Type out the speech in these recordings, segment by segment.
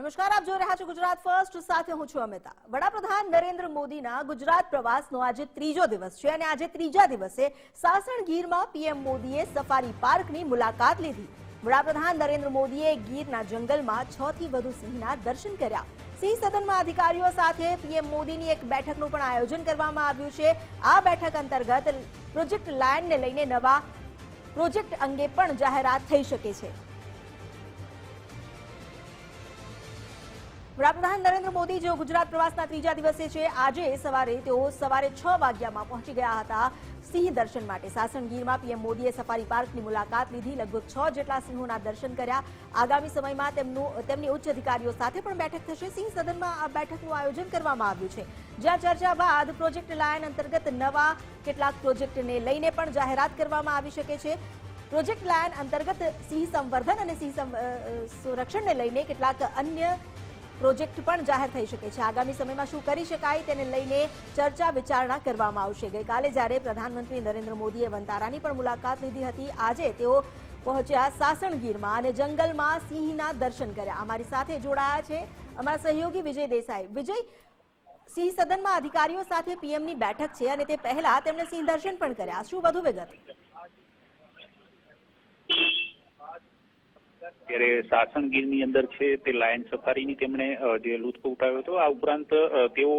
નમસ્કાર, આપ જોઈ રહ્યા છો ગુજરાત ફર્સ્ટ, સાથે હું છું અમિતા। વડાપ્રધાન નરેન્દ્ર મોદીના ગુજરાત પ્રવાસનો આજે ત્રીજો દિવસ છે અને આજે ત્રીજા દિવસે સાસણ ગીરમાં પીએમ મોદીએ સફારી પાર્કની મુલાકાત લીધી। વડાપ્રધાન નરેન્દ્ર મોદીએ ગીરના જંગલમાં 6 થી વધુ સિંહના દર્શન કર્યા। સિંહ સદનમાં અધિકારીઓ સાથે પીએમ મોદીની એક બેઠકનું પણ આયોજન કરવામાં આવ્યું છે। આ બેઠક અંતર્ગત પ્રોજેક્ટ લાયનને લઈને નવા પ્રોજેક્ટ અંગે પણ જાહેરાત થઈ શકે છે। વડાપ્રધાન નરેન્દ્ર મોદી જેઓ ગુજરાત પ્રવાસના ત્રીજા દિવસે છે, આજે તેઓ સવારે 6 વાગ્યામાં પહોંચી ગયા હતા સિંહ દર્શન માટે। સાસણ ગીરમાં પીએમ મોદીએ સફારી પાર્કની મુલાકાત લીધી, લગભગ 6 જેટલા સિંહોના દર્શન કર્યા। આગામી સમયમાં તેમની ઉચ્ચ અધિકારીઓ સાથે પણ બેઠક થશે। સિંહ સદનમાં આ બેઠકનું આયોજન કરવામાં આવ્યું છે, જ્યાં ચર્ચા બાદ પ્રોજેક્ટ લાયન અંતર્ગત નવા કેટલાક પ્રોજેક્ટને લઈને પણ જાહેરાત કરવામાં આવી શકે છે। પ્રોજેક્ટ લાયન અંતર્ગત સિંહ સંવર્ધન અને સિંહ સંરક્ષણને લઈને કેટલાક અન્ય પ્રોજેક્ટ પણ જાહેર થઈ શકે છે। આગામી સમયમાં શું કરી શકાય તેને લઈને ચર્ચા વિચારણા કરવામાં આવશે। ગઈકાલે જ્યારે પ્રધાનમંત્રી નરેન્દ્ર મોદીએ વનતારાની પણ મુલાકાત લીધી હતી, આજે તેઓ પહોંચ્યા સાસણ ગીરમાં અને જંગલમાં સિંહના દર્શન કર્યા। અમારી સાથે જોડાયા છે અમારા સહયોગી વિજય દેસાઈ। વિજય, સિંહ સદનમાં અધિકારીઓ સાથે પીએમની બેઠક છે અને તે પહેલા તેમણે સિંહ દર્શન પણ કર્યા, શું વધુ વિગત? ત્યારે સાસણ ગીરની અંદર છે તે લાયન સફારીની તેમણે જે લુત્ફ ઉઠાવ્યો હતો। આ ઉપરાંત તેઓ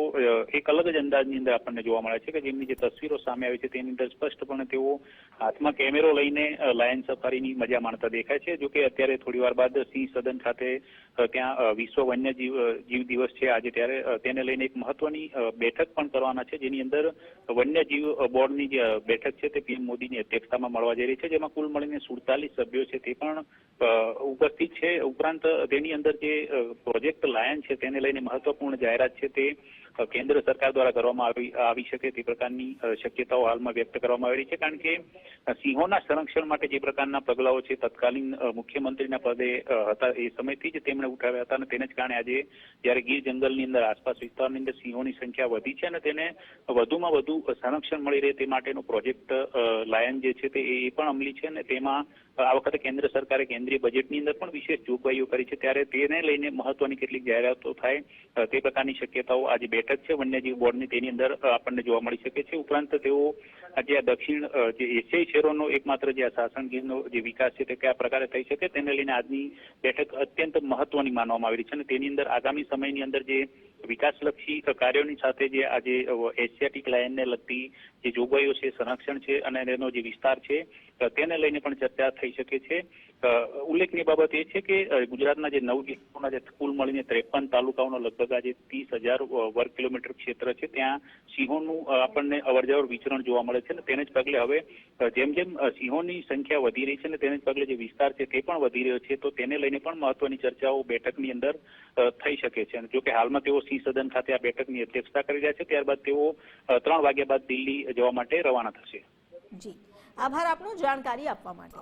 એક અલગ જ અંદાજની અંદર આપણને જોવા મળે છે કે જેમની જે તસવીરો સામે આવી છે તેની અંદર સ્પષ્ટપણે તેઓ હાથમાં કેમેરો લઈને લાયન સફારીની મજા માણતા દેખાય છે। જોકે અત્યારે થોડી વાર બાદ સિંહ સદન ખાતે ત્યાં વિશ્વ વન્યજીવ દિવસ છે આજે, ત્યારે તેને લઈને એક મહત્વની બેઠક પણ કરવાના છે, જેની અંદર વન્યજીવ બોર્ડની જે બેઠક છે તે પીએમ મોદીની અધ્યક્ષતામાં મળવા જઈ રહી છે, જેમાં કુલ મળીને 47 સભ્યો છે તે પણ ઉપસ્થિત છે। ઉપરાંત તેની અંદર જે પ્રોજેક્ટ લાયન છે તેને લઈને મહત્વપૂર્ણ જાહેરાત છે તે કેન્દ્ર સરકાર દ્વારા કરવામાં આવી શકે તે પ્રકારની શક્યતાઓ હાલમાં વ્યક્ત કરવામાં આવી રહી છે, કારણ કે સિંહોના સંરક્ષણ માટે જે પ્રકારના પગલાઓ છે તત્કાલીન મુખ્યમંત્રીના પદે હતા એ સમયથી જ તેમણે ઉઠાવ્યા હતા અને તેને જ કારણે આજે જ્યારે ગીર જંગલની અંદર આસપાસ વિસ્તારની અંદર સિંહોની સંખ્યા વધી છે અને તેને વધુમાં વધુ સંરક્ષણ મળી રહે તે માટેનો પ્રોજેક્ટ લાયન જે છે તે એ પણ અમલી છે અને તેમાં આ વખતે કેન્દ્ર સરકારે કેન્દ્રીય બજેટની અંદર પણ વિશેષ જોગવાઈઓ કરી છે, ત્યારે તેને લઈને મહત્વની કેટલીક જાહેરાતો થાય તે પ્રકારની શક્યતાઓ આજે બેઠક છે વન્યજીવ બોર્ડની તેની અંદર આપણને જોવા મળી શકે છે। ઉપરાંત તેઓ આજે આ દક્ષિણ જે એશિયાઈ શહેરોનો એકમાત્ર જે આ સાસણ ગીરનો જે વિકાસ છે તે કયા પ્રકારે થઈ શકે તેને લઈને આજની બેઠક અત્યંત મહત્વની માનવામાં આવી રહી છે અને તેની અંદર આગામી સમયની અંદર જે વિકાસલક્ષી કાર્યોની સાથે જે આજે એશિયાટિક લાયનને લગતી જે જોગવાઈઓ છે, સંરક્ષણ છે અને એનો જે વિસ્તાર છે તેને લઈને પણ ચર્ચા થઈ શકે છે। ઉલ્લેખનીય બાબત એ છે કે ગુજરાતના જે 9 જિલ્લાઓના જે કુલ મળીને 53 તાલુકાઓનો લગભગ આજે 30,000 વર્ગ કિલોમીટર ક્ષેત્ર છે, ત્યાં સિંહોનું આપણને અવરજવર વિચરણ જોવા મળે છે અને તેને જ પગલે હવે જેમ જેમ સિંહોની સંખ્યા વધી રહી છે અને તેને જ પગલે જે વિસ્તાર છે તે પણ વધી રહ્યો છે, તો તેને લઈને પણ મહત્વની ચર્ચાઓ બેઠકની અંદર થઈ શકે છે। અને જોકે હાલમાં તેઓ સિંહ સદન ખાતે આ બેઠકની અધ્યક્ષતા કરી રહ્યા છે, ત્યારબાદ તેઓ 3 વાગ્યા બાદ દિલ્હી જવા માટે રવાના થશે। જી, આભાર આપનો જાણકારી આપવા માટે।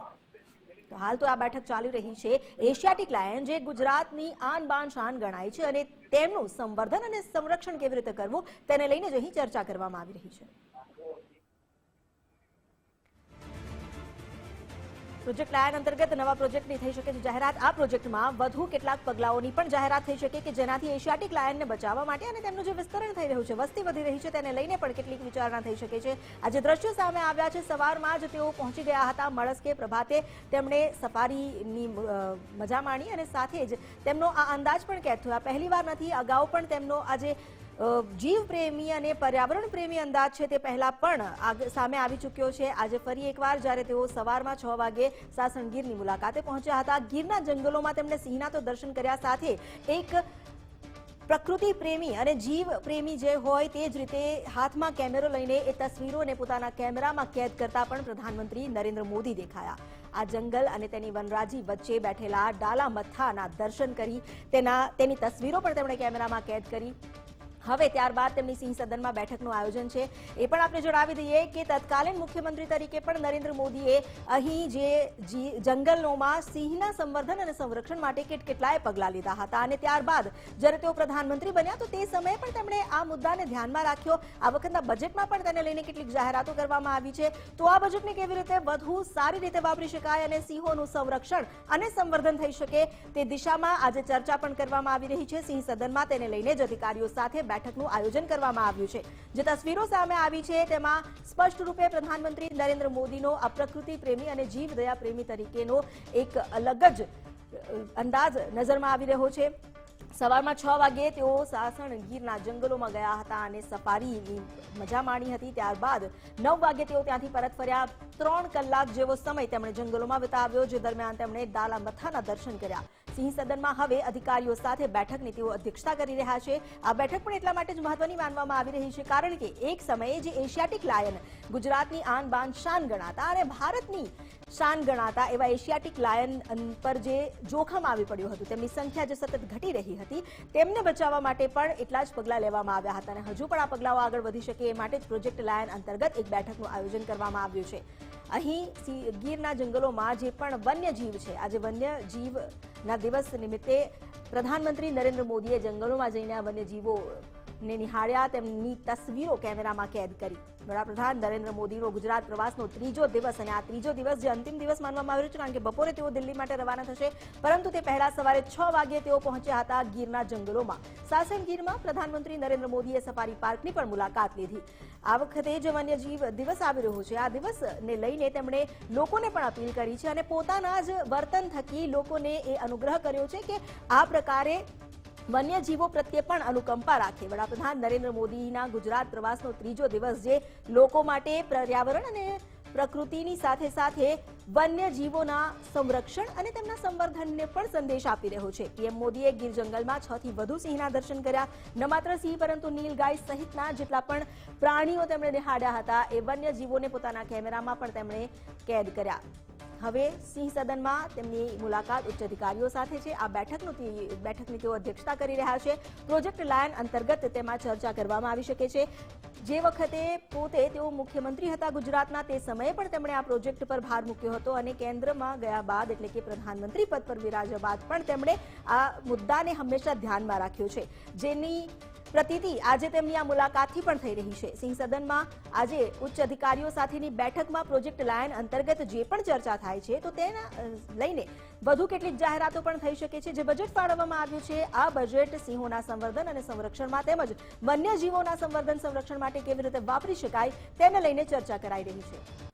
તો હાલ તો આ બેઠક ચાલી રહી છે એશિયાટિક લાયન, જે ગુજરાતની આન બાન શાન ગણાય છે અને તેમનું સંવર્ધન અને સંરક્ષણ કેવી રીતે કરવું તેને લઈને જ અહીં ચર્ચા કરવામાં આવી રહી છે। પ્રોજેક્ટ લાયન અંતર્ગત નવા પ્રોજેક્ટની થઈ શકે છે જાહેરાત। આ પ્રોજેક્ટમાં વધુ કેટલાક પગલાઓની પણ જાહેરાત થઈ શકે કે જેનાથી એશિયાટિક લાયનને બચાવવા માટે અને તેમનું જે વિસ્તરણ થઈ રહ્યું છે, વસ્તી વધી રહી છે, તેને લઈને પણ કેટલીક વિચારણા થઈ શકે છે। આજે દ્રશ્યો સામે આવ્યા છે, સવારમાં જ તેઓ પહોંચી ગયા હતા મળસ્કે, પ્રભાતે તેમણે સફારીની મજા માણી અને સાથે જ તેમનો આ અંદાજ પણ કેદ થયો। પહેલીવાર નથી, અગાઉ પણ તેમનો આજે જીવ પ્રેમી અને પર્યાવરણ પ્રેમી અંદાજ છે તે પહેલા પણ સામે આવી ચૂક્યો છે। આજે ફરી એકવાર જ્યારે તેઓ સવારમાં 6 વાગે સાસણ ગીરની મુલાકાતે પહોંચ્યા હતા, ગીરના જંગલોમાં તેમણે સિંહના તો દર્શન કર્યા, સાથે એક પ્રકૃતિ પ્રેમી અને જીવ પ્રેમી જે હોય તે જ રીતે હાથમાં કેમેરો લઈને એ તસવીરોને પોતાના કેમેરામાં કેદ કરતા પણ પ્રધાનમંત્રી નરેન્દ્ર મોદી દેખાયા। આ જંગલ અને તેની વનરાજી વચ્ચે બેઠેલા ડાલા મથ્થાના દર્શન કરી તેની તસવીરો પણ તેમણે કેમેરામાં કેદ કરી। હવે ત્યારબાદ તેમની સિંહ સદનમાં બેઠકનું આયોજન છે. એ પણ આપણે જણાવી દઈએ કે તત્કાલીન મુખ્યમંત્રી તરીકે પણ નરેન્દ્ર મોદીએ અહીં જે જંગલોમાં સિંહના સંવર્ધન અને સંરક્ષણ માટે કેટલાય પગલાં લીધા હતા અને ત્યારબાદ જ્યારે તેઓ પ્રધાનમંત્રી બન્યા તો તે સમયે પણ તેમણે આ મુદ્દાને ધ્યાનમાં રાખ્યો. આ વખતના બજેટમાં પણ તેને લઈને કેટલીક જાહેરાતો કરવામાં આવી છે. તો આ બજેટને કેવી રીતે વધુ સારી રીતે વાપરી શકાય અને સિંહોનું સંરક્ષણ અને સંવર્ધન થઈ શકે તે દિશામાં આજે ચર્ચા પણ કરવામાં આવી રહી છે. સિંહ સદનમાં તેને લઈને જ અધિકારીઓ સાથે બેઠકનું આયોજન કરવામાં આવ્યું છે. જે તસવીરો સામે આવી છે તેમાં સ્પષ્ટ રૂપે પ્રધાનમંત્રી નરેન્દ્ર મોદીનો આ પ્રકૃતિ પ્રેમી અને જીવદયા પ્રેમી તરીકેનો એક અલગ જ અંદાજ નજરમાં આવી રહ્યો છે. સવારમાં 6 વાગે તેઓ સાસણ ગીરના જંગલોમાં ગયા હતા અને સફારીની મજા માણી હતી. ત્યારબાદ 9 વાગે તેઓ ત્યાંથી પરત ફર્યા. 3 કલાક જેવો સમય તેમણે જંગલોમાં વિતાવ્યો, જે દરમિયાન તેમણે દાલામથાના દર્શન કર્યા. સિંહ સદનમાં હવે અધિકારીઓ સાથે બેઠકની તેઓ અધ્યક્ષતા કરી રહ્યા છે. આ બેઠક પણ એટલા માટે જ મહત્વની માનવામાં આવી રહી છે કારણ કે એક સમયે જે એશિયાટિક લાયન ગુજરાતની આન બાન શાન ગણાતા અને ભારતની શાન ગણાતા એવા એશિયાટિક લાયન પર જે જોખમ આવી પડ્યું હતું, તેમની સંખ્યા જે સતત ઘટી રહી હતી, તેમને બચાવવા માટે પણ એટલા જ પગલાં લેવામાં આવ્યા હતા અને હજુ પણ આ પગલાઓ આગળ વધી શકે એ માટે જ પ્રોજેક્ટ લાયન અંતર્ગત એક બેઠકનું આયોજન કરવામાં આવ્યું છે. અહીં ગીરના જંગલોમાં જે પણ વન્યજીવ છે, આજે વન્યજીવના દિવસ નિમિત્તે પ્રધાનમંત્રી નરેન્દ્ર મોદીએ જંગલોમાં જઈને આ વન્યજીવોને નિહાળ્યા, તેમની તસવીરો કેમેરામાં કેદ કરી. વડાપ્રધાન નરેન્દ્ર મોદીનો ગુજરાત પ્રવાસનો 3જો દિવસ અને આ 3જો દિવસ જે અંતિમ દિવસ માનવામાં આવ્યો છે કારણ કે બપોરે તેઓ દિલ્હી માટે રવાના થશે, પરંતુ તે પહેલા સવારે 6 વાગે તેઓ પહોંચ્યા હતા ગીરના જંગલોમાં. સાસણ ગીરમાં પ્રધાનમંત્રી નરેન્દ્ર મોદીએ સફારી પાર્કની પણ મુલાકાત લીધી. આ વખતે જે વન્યજીવ દિવસ આવી રહ્યો છે, આ દિવસને લઈને તેમણે લોકોને પણ અપીલ કરી છે અને પોતાના જ વર્તન થકી લોકોને એ અનુગ્રહ કર્યો છે કે આ પ્રકારે વન્યજીવો પ્રત્યે પણ અનુકંપા રાખે. વડાપ્રધાન નરેન્દ્ર મોદીના ગુજરાત પ્રવાસનો 3જો દિવસ જે લોકો માટે પર્યાવરણ અને પ્રકૃતિની સાથે સાથે વન્યજીવોના સંરક્ષણ અને તેમના સંવર્ધનને પણ સંદેશ આપી રહ્યો છે. પીએમ મોદીએ ગીર જંગલમાં 6 થી વધુ સિંહના દર્શન કર્યા. ન માત્ર સિંહ પરંતુ નીલગાય સહિતના જેટલા પણ પ્રાણીઓ તેમણે નિહાળ્યા હતા એ વન્યજીવોને પોતાના કેમેરામાં પણ તેમણે કેદ કર્યા. હવે સિંહ સદનમાં તેમની મુલાકાત ઉચ્ચ અધિકારીઓ સાથે છે. આ બેઠકની તેઓ અધ્યક્ષતા કરી રહ્યા છે. પ્રોજેક્ટ લાયન અંતર્ગત તેમાં ચર્ચા કરવામાં આવી શકે છે. જે વખતે પોતે તેઓ મુખ્યમંત્રી હતા ગુજરાતના, તે સમયે પણ તેમણે આ પ્રોજેક્ટ પર ભાર મૂક્યો હતો અને કેન્દ્રમાં ગયા બાદ એટલે કે પ્રધાનમંત્રી પદ પર બિરાજ્યા બાદ પણ તેમણે આ મુદ્દાને હંમેશા ધ્યાનમાં રાખ્યો છે, જેની પ્રતીતિ આજે તેમની આ મુલાકાતથી પણ થઈ રહી છે. સિંહ સદનમાં આજે ઉચ્ચ અધિકારીઓ સાથેની બેઠકમાં પ્રોજેક્ટ લાયન અંતર્ગત જે પણ ચર્ચા થાય છે તો તેના લઈને વધુ કેટલીક જાહેરાતો પણ થઈ શકે છે. જે બજેટ ફાળવવામાં આવ્યું છે, આ બજેટ સિંહોના સંવર્ધન અને સંરક્ષણમાં તેમજ વન્યજીવોના સંવર્ધન સંરક્ષણ માટે કેવી રીતે વાપરી શકાય તેને લઈને ચર્ચા કરાઈ રહી છે.